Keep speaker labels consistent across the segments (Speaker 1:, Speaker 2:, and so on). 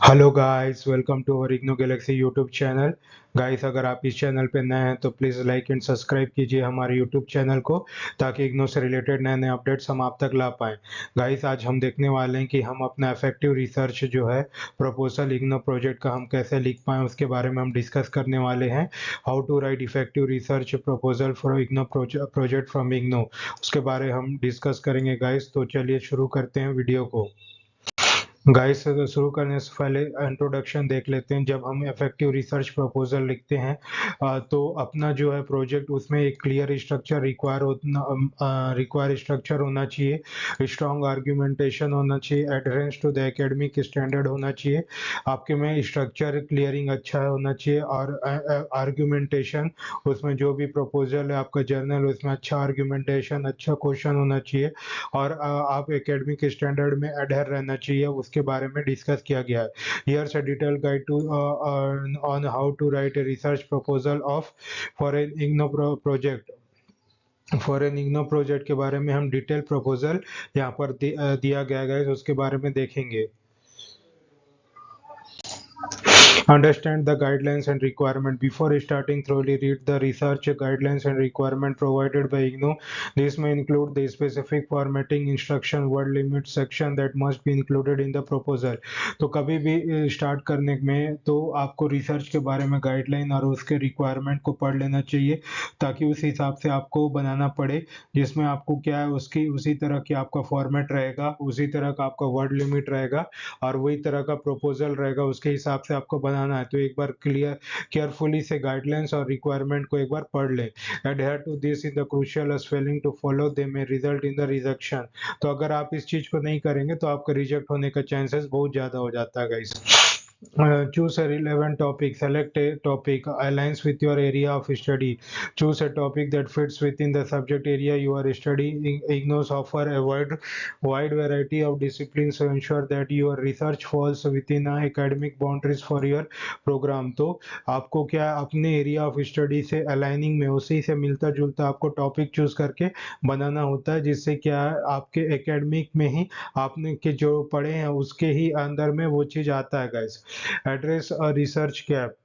Speaker 1: Hello guys, welcome to our IGNOU galaxy YouTube channel. Guys, अगर आप इस चैनल पे नए हैं तो प्लीज़ लाइक एंड सब्सक्राइब कीजिए हमारे यूट्यूब चैनल को, ताकि इग्नो से रिलेटेड नए नए अपडेट्स हम आप तक ला पाएँ। गाइस, आज हम देखने वाले हैं कि हम अपना इफेक्टिव रिसर्च जो है प्रपोजल इग्नो प्रोजेक्ट का हम कैसे लिख पाएँ, उसके बारे में हम डिस्कस करने वाले हैं। How to write effective research proposal for IGNOU project from IGNOU, उसके बारे हम डिस्कस करेंगे गाइस। तो चलिए शुरू करते हैं वीडियो को। गाइस, शुरू करने से पहले इंट्रोडक्शन देख लेते हैं। जब हम इफेक्टिव रिसर्च प्रपोजल लिखते हैं तो अपना जो है प्रोजेक्ट, उसमें एक क्लियर स्ट्रक्चर रिक्वायर स्ट्रक्चर होना चाहिए, स्ट्रॉन्ग आर्गुमेंटेशन होना चाहिए, adherence to the academic standard होना चाहिए, आपके में स्ट्रक्चर क्लियरिंग अच्छा होना चाहिए, और आर्गुमेंटेशन, उसमें जो भी प्रपोजल है आपका जर्नल, उसमें अच्छा आर्गुमेंटेशन, अच्छा क्वेश्चन होना चाहिए, और आप एकेडमिक स्टैंडर्ड में अडहर रहना चाहिए, उसके बारे में डिस्कस किया गया है। Here's a detail guide to on how to write a research proposal of for an IGNOU project. For an IGNOU project के बारे में हम डिटेल प्रपोजल यहाँ पर दिया गया है, उसके बारे में देखेंगे। Understand the guidelines and requirement. Before starting, thoroughly read the research guidelines and requirement provided by IGNO. This may include the specific formatting instruction, word limit section that must be included in the proposal. तो कभी भी start करने में तो आपको research के बारे में गाइडलाइन और उसके रिक्वायरमेंट को पढ़ लेना चाहिए, ताकि उस हिसाब से आपको बनाना पड़े, जिसमें आपको क्या है, उसकी उसी तरह की आपका फॉर्मेट रहेगा, उसी तरह का आपका वर्ड लिमिट रहेगा, और वही तरह का प्रपोजल रहेगा, उसके हिसाब से आपको बनाना है। तो एक बार केयरफुली से गाइडलाइंस और रिक्वायरमेंट को एक बार पढ़ लें। Adhere to this in the crucial as failing to follow they may result in the rejection. तो अगर आप इस चीज को नहीं करेंगे तो आपका रिजेक्ट होने का चांसेस बहुत ज्यादा हो जाता है guys. Choose a relevant topic. Select a topic aligns with your area of study. Choose a topic that fits within the subject area you are studying. IGNOS offer a wide variety of disciplines to ensure that your research falls within academic boundaries for your program. तो आपको क्या अपने area of study से aligning में, उसी से मिलता जुलता आपको टॉपिक चूज करके बनाना होता है, जिससे क्या आपके एकेडमिक में ही आपने के जो पढ़े हैं उसके ही अंदर में वो चीज आता है guys. Address a research gap.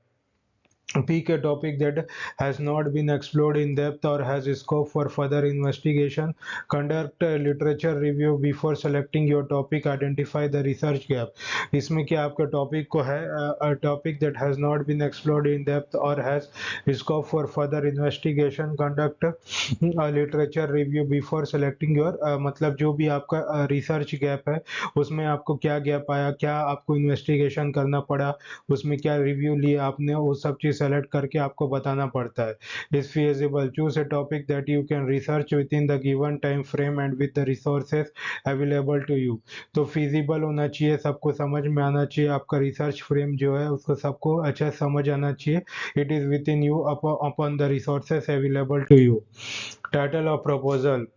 Speaker 1: Pick a topic that has not been explored in depth or has scope for further investigation. Conduct a literature review before selecting your topic. Identify the research gap. इसमें क्या आपका topic को है, a topic that has not been explored in depth or has scope for further investigation. Conduct a literature review before selecting your मतलब जो भी आपका research gap है, उसमें आपको क्या गैप आया, क्या आपको इन्वेस्टिगेशन करना पड़ा, उसमें क्या रिव्यू लिया आपने, वो सब चीज सेलेक्ट करके आपको बताना पड़ता है। Is feasible. Choose a topic that you can research within the given time frame and with the resources available to you. तो feasible होना चाहिए, सबको समझ में आना चाहिए, आपका रिसर्च फ्रेम जो है उसको सबको अच्छा समझ आना चाहिए। It is with in you upon the resources available to you. Title of proposal.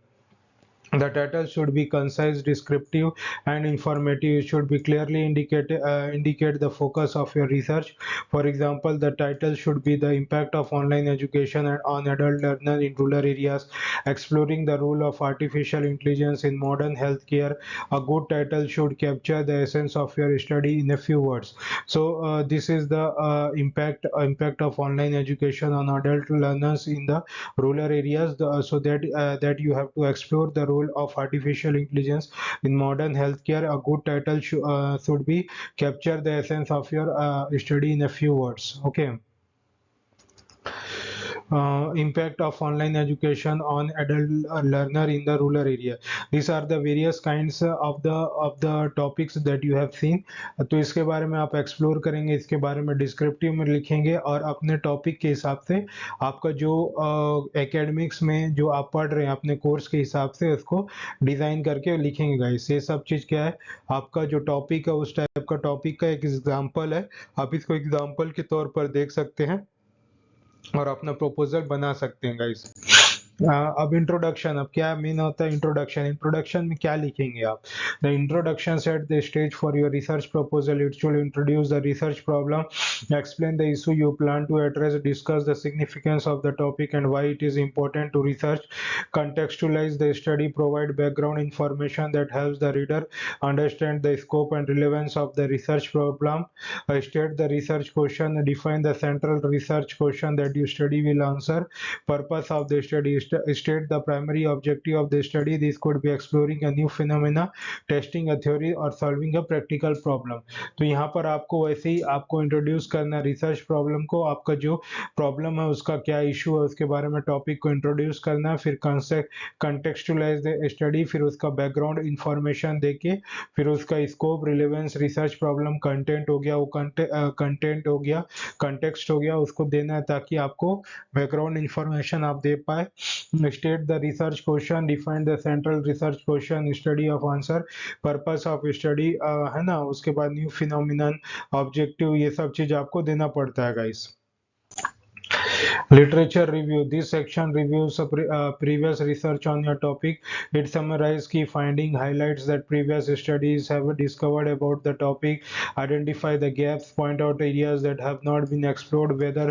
Speaker 1: The title should be concise, descriptive, and informative. It should be clearly indicate the focus of your research. For example, the title should be the impact of online education and on adult learners in rural areas, exploring the role of artificial intelligence in modern healthcare. A good title should capture the essence of your study in a few words. So this is the impact of online education on adult learners in the rural areas, so that you have to explore the role of artificial intelligence in modern healthcare. A good title should be capture the essence of your study in a few words. Okay. Impact of online education on adult learner in the rural area. These are the various kinds of the topics that you have seen. तो इसके बारे में आप explore करेंगे, इसके बारे में descriptive में लिखेंगे, और अपने टॉपिक के हिसाब से आपका जो एकेडमिक्स में जो आप पढ़ रहे हैं अपने कोर्स के हिसाब से उसको डिजाइन करके लिखेंगे गाइस। ये सब चीज क्या है, आपका जो टॉपिक है उस टाइप का टॉपिक का एक एग्जाम्पल है, आप इसको एग्जाम्पल के तौर पर देख सकते हैं और अपना प्रपोजल बना सकते हैं गाइस। अब इंट्रोडक्शन, अब क्या मेन होता है इंट्रोडक्शन। इंट्रोडक्शन में क्या लिखेंगे आप? The introduction set the stage for your research proposal. It should introduce the research problem, explain the issue you plan to address, discuss the significance of the topic and why it is important to research, contextualize the study, provide background information that helps the reader understand the scope and relevance of the research problem, state the research question, define the central research question that your study will answer, purpose of the study, state the primary objective of the study. This could be exploring a new phenomena, testing a theory or solving a practical problem. तो यहाँ पर आपको वैसे ही आपको introduce करना research problem को, आपका जो प्रॉब्लम है उसका क्या इशू है उसके बारे में टॉपिक को इंट्रोड्यूस करना है, फिर कंटेक्सचुलाइज द स्टडी, फिर उसका बैकग्राउंड इंफॉर्मेशन देके, फिर उसका scope, relevance, research problem, content हो गया, वो कंटेंट हो गया, कंटेक्स्ट हो गया, उसको देना है ताकि आपको बैकग्राउंड इंफॉर्मेशन आप दे पाए। State the research question, define the central research question, study of answer, purpose of study, है ना। उसके बाद न्यू फिनोमिनन, ऑब्जेक्टिव, ये सब चीज आपको देना पड़ता है guys. Literature review. This section reviews previous research on your topic. It summarizes key findings, highlights that previous studies have discovered about the topic, identify the gaps, point out areas that have not been explored, whether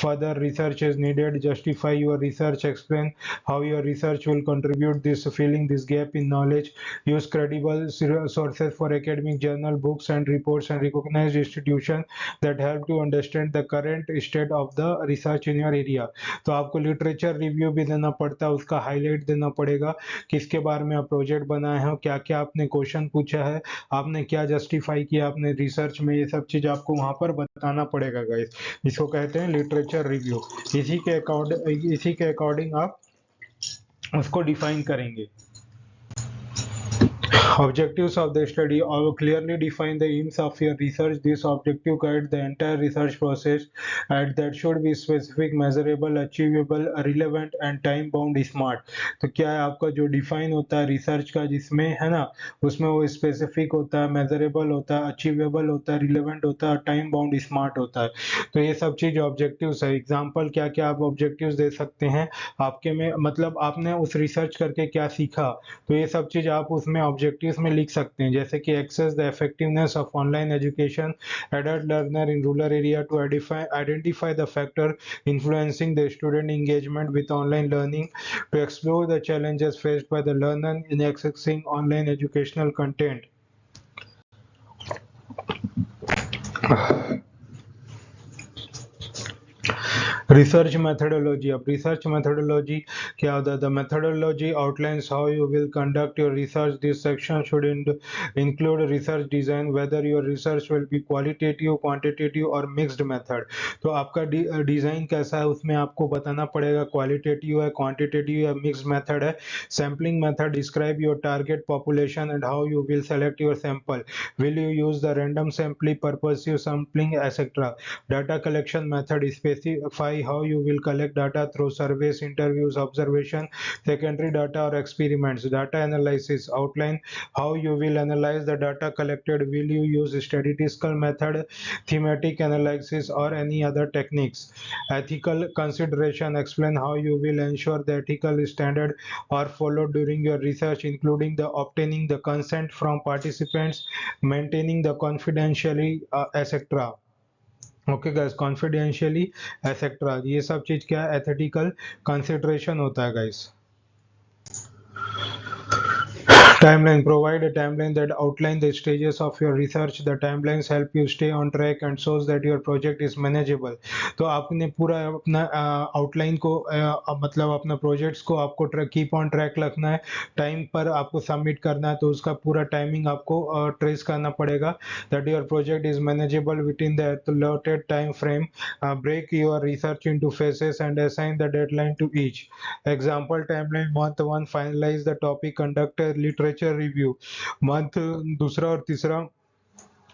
Speaker 1: further research is needed, justify your research, explain how your research will contribute this filling this gap in knowledge, use credible sources for academic journal, books and reports, and recognized institutions that help to understand the current state of the research in your area। तो आपको literature review भी देना पड़ता है, उसका highlight देना पड़ेगा, किसके बारे में आप प्रोजेक्ट बनाए हैं, क्या क्या आपने क्वेश्चन पूछा है, आपने क्या जस्टिफाई किया अपने रिसर्च में, ये सब चीज आपको वहां पर बताना पड़ेगा गाइस। इसको कहते हैं लिटरेचर रिव्यू। इसी के अकॉर्डिंग आप उसको डिफाइन करेंगे। Objectives of the study are clearly define the aims of your research. This objective guide the entire research process and that should be specific, measurable, achievable, relevant and time bound smart। तो क्या है आपका जो define होता है research का, जिसमें है ना, उसमें वो स्पेसिफिक होता है, मेजरेबल होता है, अचीवेबल होता है, रिलेवेंट होता है, टाइम बाउंड स्मार्ट होता है। तो ये सब चीज ऑब्जेक्टिव्स है। एग्जाम्पल क्या क्या आप ऑब्जेक्टिव्स दे सकते हैं आपके में, मतलब आपने उस रिसर्च करके क्या सीखा, तो ये सब चीज आप उसमें ऑब्जेक्टिव्स में लिख सकते हैं। जैसे कि assess the effectiveness of online education, adult learner in rural area, to identify the factor influencing the student engagement with online learning, to explore the challenges faced by the learner in accessing online educational content। Research methodology. अब research methodology क्या होता है? The methodology outlines how you will conduct your research. This section should include research design, whether your research will be qualitative, quantitative और mixed method. तो आपका design कैसा है उसमें आपको बताना पड़ेगा, क्वालिटेटिव है, क्वांटिटेटिव या मिक्स्ड मेथड है। Sampling method, describe your target population and how you will select your sample, will you use the random sampling, purposive sampling etcetera. Data collection method, specify how you will collect data through surveys, interviews, observation, secondary data or experiments. Data analysis, outline how you will analyze the data collected. Will you use statistical method, thematic analysis or any other techniques? Ethical consideration, explain how you will ensure the ethical standard are followed during your research, including the obtaining the consent from participants, maintaining the confidentiality, etc। Okay guys, confidentiality etcetera, ये सब चीज क्या है, ethical consideration होता है guys. Timeline, provide a timeline that outline the stages of your research. The timelines help you stay on track and shows that your project is manageable। तो आपने पूरा अपना आउटलाइन को मतलब अपना प्रोजेक्ट्स को आपको कीप ऑन ट्रैक रखना है, टाइम पर आपको सबमिट करना है, तो उसका पूरा टाइमिंग आपको ट्रेस करना पड़ेगा। That your project is manageable with in the allotted time frame। Break your research into phases and assign the deadline to each। Example timeline, month 1 finalize the topic, conduct a literature review, month दूसरा और तीसरा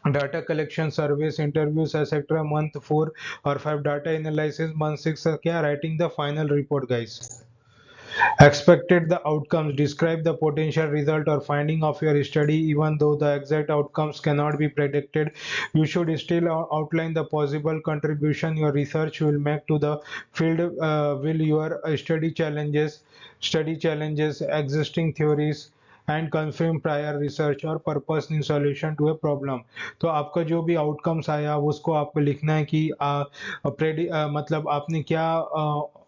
Speaker 1: data collection, service, interviews etcetera, month 4 और 5 data analysis, month 6 क्या, writing the final report guys. Expected the outcomes. Describe the potential result or finding of your study. Even though the exact outcomes cannot be predicted, you should still outline the possible contribution your research will make to the field. Will your study challenges existing theories and confirm prior research और purpose in solution to a problem. तो आपका जो भी outcomes आया उसको आपको लिखना है कि मतलब आपने क्या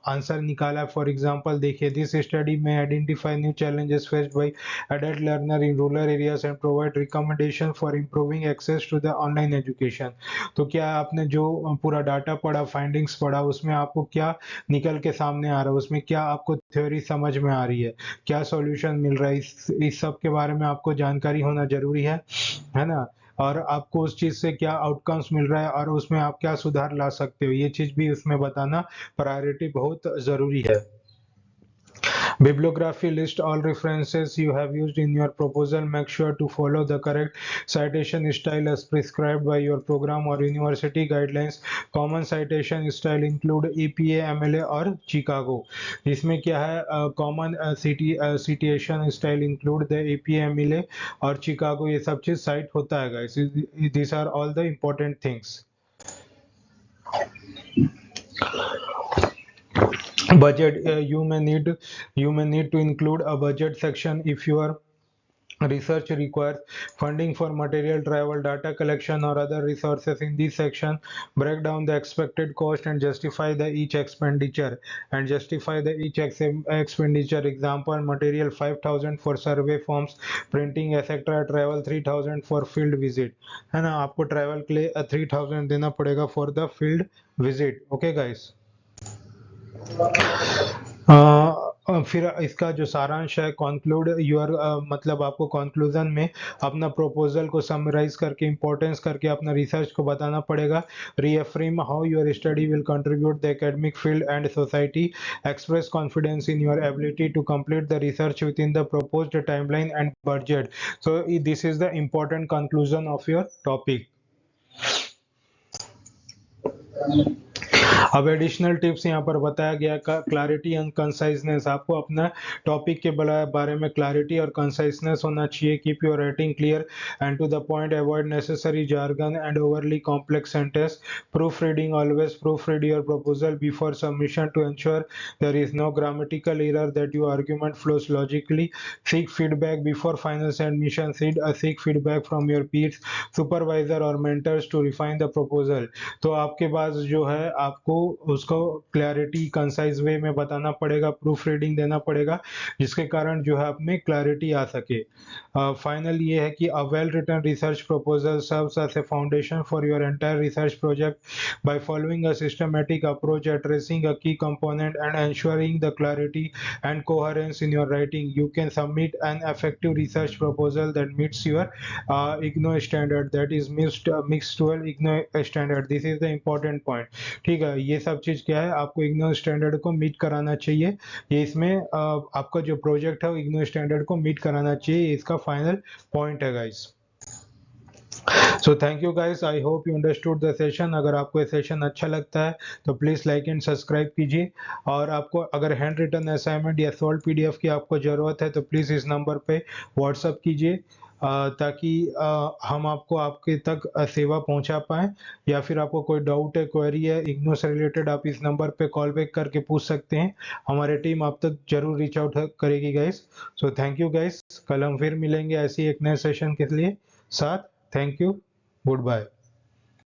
Speaker 1: आंसर निकाला। फॉर एग्जांपल देखिए, दिस स्टडी में identify new challenges faced by adult learner in rural areas and provide recommendation for improving access to the online education. तो क्या आपने जो पूरा डाटा पढ़ा, फाइंडिंग्स पढ़ा, उसमें आपको क्या निकल के सामने आ रहा है, उसमें क्या आपको थ्योरी समझ में आ रही है, क्या सॉल्यूशन मिल रहा है, इस सब के बारे में आपको जानकारी होना जरूरी है ना। और आपको उस चीज से क्या आउटकम्स मिल रहा है और उसमें आप क्या सुधार ला सकते हो, ये चीज भी उसमें बताना प्रायोरिटी बहुत जरूरी है। Bibliography list all references you have used in your proposal. Make sure to follow the correct citation style as prescribed by your program or university guidelines. Common citation style include EPA, MLA और Chicago. इसमें क्या है, common citation style include the EPA, MLA और Chicago, ये सब चीज site होता है guys. These are all the important things. Budget, you may need to include a budget section if your research requires funding for material, travel, data collection or other resources. In this section, break down the expected cost and justify the each expenditure. Example, material 5,000 for survey forms, printing etc, travel 3,000 for field visit, है ना। आपको travel के लिए 3,000 देना पड़ेगा for the field visit. Okay guys, फिर इसका जो सारांश है, कंक्लूड योर, मतलब आपको कंक्लूजन में अपना प्रपोजल को समराइज करके, इंपॉर्टेंस करके अपना रिसर्च को बताना पड़ेगा। Reaffirm how your study will contribute the academic field and society. Express confidence in your ability to complete the research within the proposed timeline and budget. So this is the important conclusion of your topic. अब additional tips यहाँ पर बताया गया, clarity and conciseness. आपको अपना topic के बारे में क्लैरिटी और कंसाइजनेस होना चाहिए। Keep your writing clear and to the point, avoid necessary jargon and overly complex sentence. Proofreading, always proofread your proposal before submission to ensure there is no grammatical error, that your argument flows logically. Seek feedback before final submission. Seek feedback from your peers, supervisor or mentors to refine the proposal. तो आपके पास जो है, आपको उसको clarity concise वे में बताना पड़ेगा, proof reading देना पड़ेगा, जिसके कारण जो है आप में क्लैरिटी आ सके। फाइनल ये है कि a well written research proposal serves as a foundation for your entire research project by following a systematic approach, addressing a key component and ensuring the clarity and coherence in your writing, you can submit an effective research proposal that meets your IGNOU standard, that is mixed 12 IGNOU standard. This is the important point. ठीक है, ये सब चीज क्या है, आपको IGNOU standard को meet कराना चाहिए। ये इसमें आपका जो प्रोजेक्ट है वो IGNOU स्टैंडर्ड को मीट कराना चाहिए, इसका फाइनल पॉइंट है guys. So thank you guys, I hope you understood the session. अगर आपको ये सेशन अच्छा लगता है तो प्लीज़ लाइक एंड सब्सक्राइब कीजिए, और आपको अगर हैंड रिटन असाइनमेंट या सॉल्व पीडीएफ की आपको ज़रूरत है तो प्लीज़ इस नंबर पे व्हाट्सअप कीजिए, ताकि हम आपको आपके तक सेवा पहुंचा पाएँ। या फिर आपको कोई डाउट है, क्वेरी है इग्नू से रिलेटेड, आप इस नंबर पे कॉल बैक करके पूछ सकते हैं, हमारी टीम आप तक जरूर रीच आउट करेगी guys. So thank you guys, कल हम फिर मिलेंगे ऐसी एक नए सेशन के लिए साथ। Thank you, good bye.